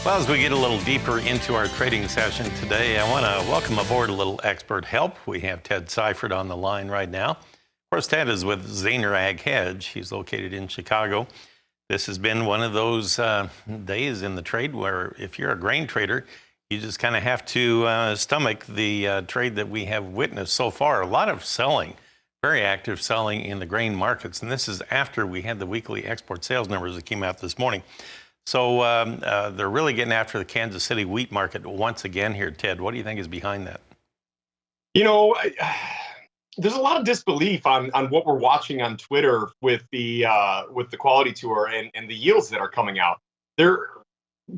Well, as we get a little deeper into our trading session today, I want to welcome aboard a little expert help. We have Ted Seifried on the line right now. Of course, Ted is with Zaner Ag Hedge. He's located in Chicago. This has been one of those days in the trade where if you're a grain trader, you just kind of have to stomach the trade that we have witnessed so far. A lot of selling, very active selling in the grain markets. And this is after we had the weekly export sales numbers that came out this morning. So they're really getting after the Kansas City wheat market once again here, Ted. What do you think is behind that? You know, there's a lot of disbelief on what we're watching on Twitter with the quality tour and the yields that are coming out. They're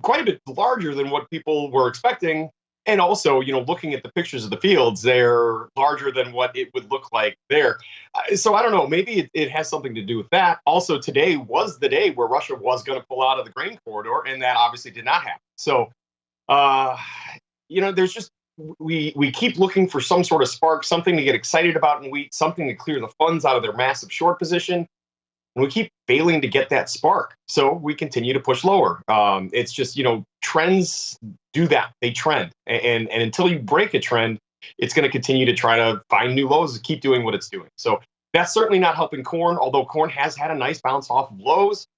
quite a bit larger than what people were expecting. And also, you know, looking at the pictures of the fields, they're larger than what it would look like there. So I don't know, maybe it has something to do with that. Also, today was the day where Russia was going to pull out of the grain corridor, and that obviously did not happen. So, you know, there's just, we keep looking for some sort of spark, something to get excited about in wheat, something to clear the funds out of their massive short position. And we keep failing to get that spark. So we continue to push lower. It's just, you know, trends do that. They trend. And until you break a trend, it's going to continue to try to find new lows and keep doing what it's doing. So that's certainly not helping corn, although corn has had a nice bounce off of lows.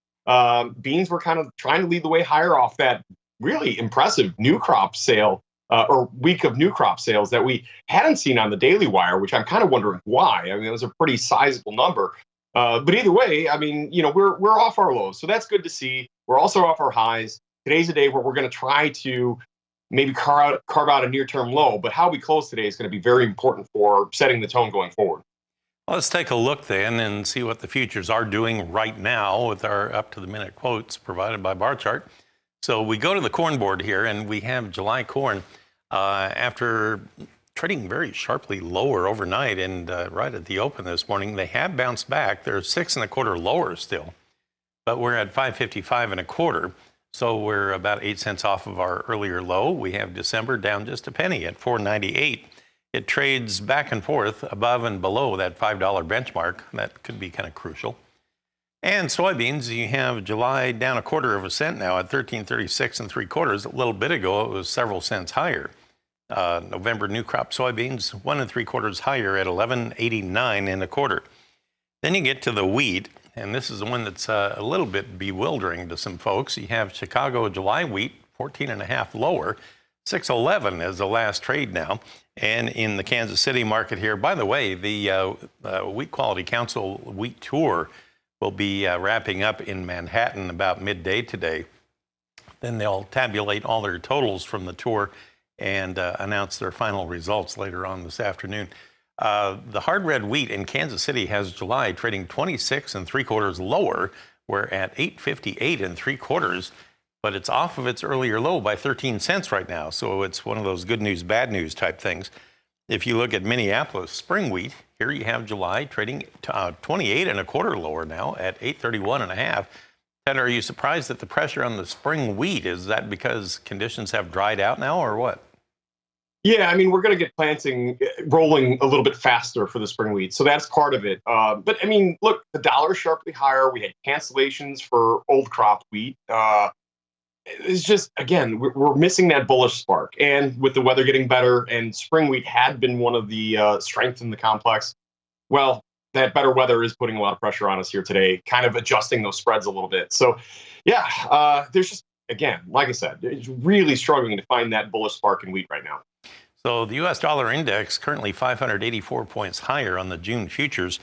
Beans were kind of trying to lead the way higher off that really impressive new crop sale or week of new crop sales that we hadn't seen on the Daily Wire, which I'm kind of wondering why. I mean, it was a pretty sizable number. But either way, I mean, you know, we're off our lows, so that's good to see. We're also off our highs. Today's a day where we're going to try to maybe carve out a near-term low, but how we close today is going to be very important for setting the tone going forward. Well, let's take a look then and see what the futures are doing right now with our up-to-the-minute quotes provided by bar chart. So we go to the corn board here, and we have July corn after trading very sharply lower overnight and right at the open this morning. They have bounced back. They're 6 1/4 lower still, but we're at 555 1/4. So we're about 8 cents off of our earlier low. We have December down just a penny at 4.98. It trades back and forth above and below that $5 benchmark. That could be kind of crucial. And soybeans, you have July down 1/4 cent now at 13.36 3/4. A little bit ago, it was several cents higher. November new crop soybeans 1 3/4 higher at 11.89 1/4. Then you get to the wheat, and this is the one that's a little bit bewildering to some folks. You have Chicago July wheat 14.5 lower, 6.11 is the last trade now. And in the Kansas City market here, by the way, the Wheat Quality Council wheat tour will be wrapping up in Manhattan about midday today. Then they'll tabulate all their totals from the tour and announce their final results later on this afternoon. The hard red wheat in Kansas City has July trading 26 3/4 lower. We're at 858 3/4, but it's off of its earlier low by 13 cents right now. So it's one of those good news, bad news type things. If you look at Minneapolis spring wheat, here you have July trading 28 1/4 lower now at 831 1/2. Ted, are you surprised at the pressure on the spring wheat? Is that because conditions have dried out now or what? Yeah, I mean, we're going to get planting rolling a little bit faster for the spring wheat. So that's part of it. But I mean, look, the dollar is sharply higher. We had cancellations for old crop wheat. It's just, again, we're missing that bullish spark. And with the weather getting better and spring wheat had been one of the strengths in the complex, well, that better weather is putting a lot of pressure on us here today, kind of adjusting those spreads a little bit. So, yeah, there's just, again, like I said, it's really struggling to find that bullish spark in wheat right now. So the U.S. dollar index currently 584 points higher on the June futures.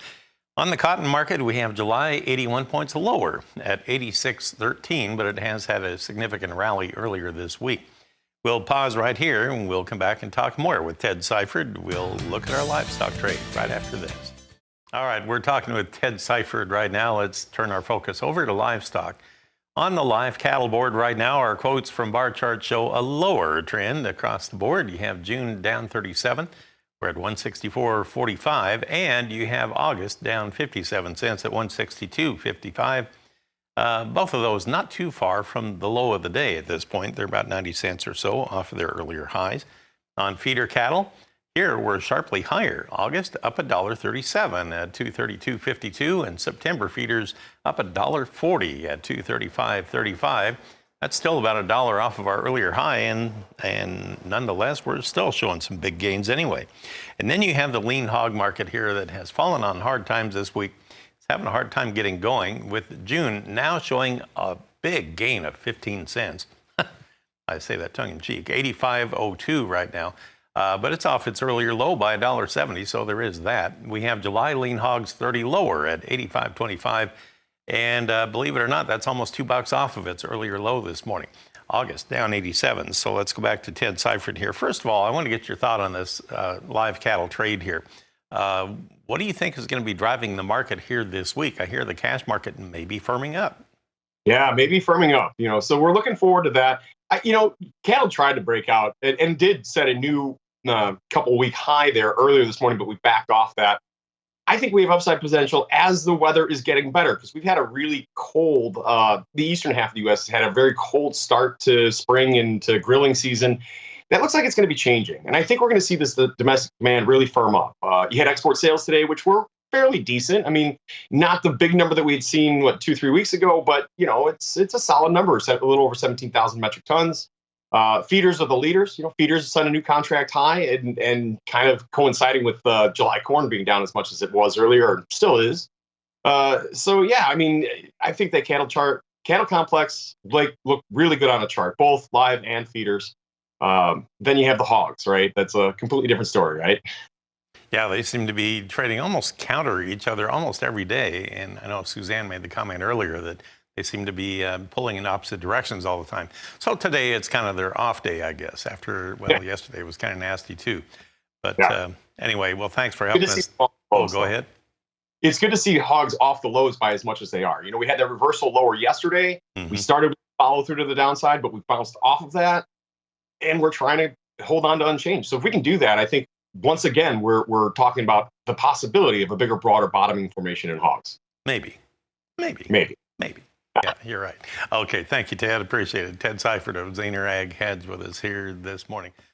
On the cotton market, we have July 81 points lower at 86.13, but it has had a significant rally earlier this week. We'll pause right here and we'll come back and talk more with Ted Seifried. We'll look at our livestock trade right after this. All right, we're talking with Ted Seifried right now. Let's turn our focus over to livestock. On the live cattle board right now, our quotes from bar chart show a lower trend across the board. You have June down 37. We're at 164.45, and you have August down 57 cents at 162.55. Both of those not too far from the low of the day at this point. They're about 90 cents or so off of their earlier highs. On feeder cattle, here we're sharply higher. August up $1.37 at 232.52, and September feeders up $1.40 at 235.35. That's still about $1 off of our earlier high, and nonetheless, we're still showing some big gains anyway. And then you have the lean hog market here that has fallen on hard times this week. It's having a hard time getting going, with June now showing a big gain of 15 cents. I say that tongue in cheek, 85.02 right now. But it's off its earlier low by $1.70, so there is that. We have July lean hogs 30 lower at 85.25. And believe it or not, that's almost $2 off of its earlier low this morning. August down 87. So let's go back to Ted Seifried here. First of all, I want to get your thought on this live cattle trade here. What do you think is going to be driving the market here this week? I hear the cash market may be firming up. Yeah, maybe firming up. So we're looking forward to that. Cattle tried to break out and did set a new couple-week high there earlier this morning, but we backed off that. I think we have upside potential as the weather is getting better, because we've had a really cold, the eastern half of the U.S. had a very cold start to spring and to grilling season. That looks like it's going to be changing. And I think we're going to see the domestic demand really firm up. You had export sales today, which were fairly decent. I mean, not the big number that we had seen, 2-3 weeks ago, but, it's a solid number, a little over 17,000 metric tons. Feeders are the leaders. Feeders signed a new contract high, and kind of coinciding with July corn being down as much as it was earlier, or still is. So yeah, I mean, I think that cattle complex look really good on a chart, both live and feeders. Then you have the hogs, right? That's a completely different story, right? Yeah, they seem to be trading almost counter each other almost every day. And I know Suzanne made the comment earlier that they seem to be pulling in opposite directions all the time. So today it's kind of their off day, I guess, yesterday was kind of nasty too. But anyway, well, thanks for helping us. Go ahead. It's good to see hogs off the lows by as much as they are. We had that reversal lower yesterday. Mm-hmm. We started with follow through to the downside, but we bounced off of that. And we're trying to hold on to unchanged. So if we can do that, I think once again, we're talking about the possibility of a bigger, broader bottoming formation in hogs. Maybe. Yeah, you're right. Okay, thank you, Ted. Appreciate it. Ted Seifried of Zaner Ag Hedge with us here this morning.